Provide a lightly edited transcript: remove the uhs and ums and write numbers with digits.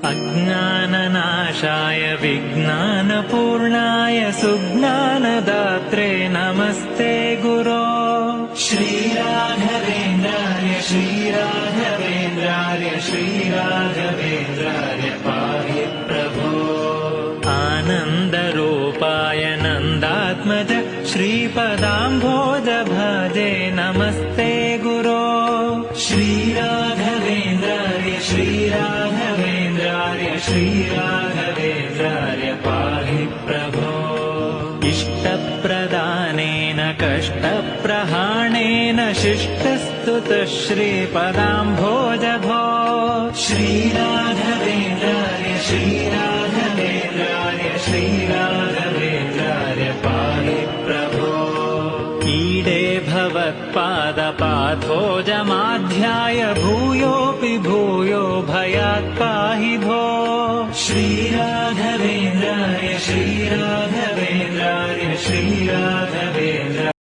अज्ञाननाशाय विज्ञानपूर्णाय सुज्ञानदात्रे नमस्ते गुरो। श्रीराघवेन्द्राय श्रीराघवेन्द्राय श्रीराघवेन्द्राय पाहि प्रभो। आनन्दरूपाय नन्दात्मज श्रीपदाम्भोज भजे नमस्ते गुरो। श्रीराघवेन्द्राय श्रीराघवेन्द्राय श्रीराघवेन्द्राय पाहि प्रभो। इष्टप्रदानेन कष्टप्रहाणेन शिष्टस्तुतः श्रीपदाम्भोज भो। श्रीराघवेन्द्राय श्रीराघवेन्द्राय श्रीराघवेन्द्राय पाहि प्रभो। ईडे भवत्पादपाथोजमाध्याय भूयोऽपि भूयो भयात् पाहि भो। श्रीराघवेन्द्राय श्रीराघवेन्द्राय श्रीराघवेन्द्राय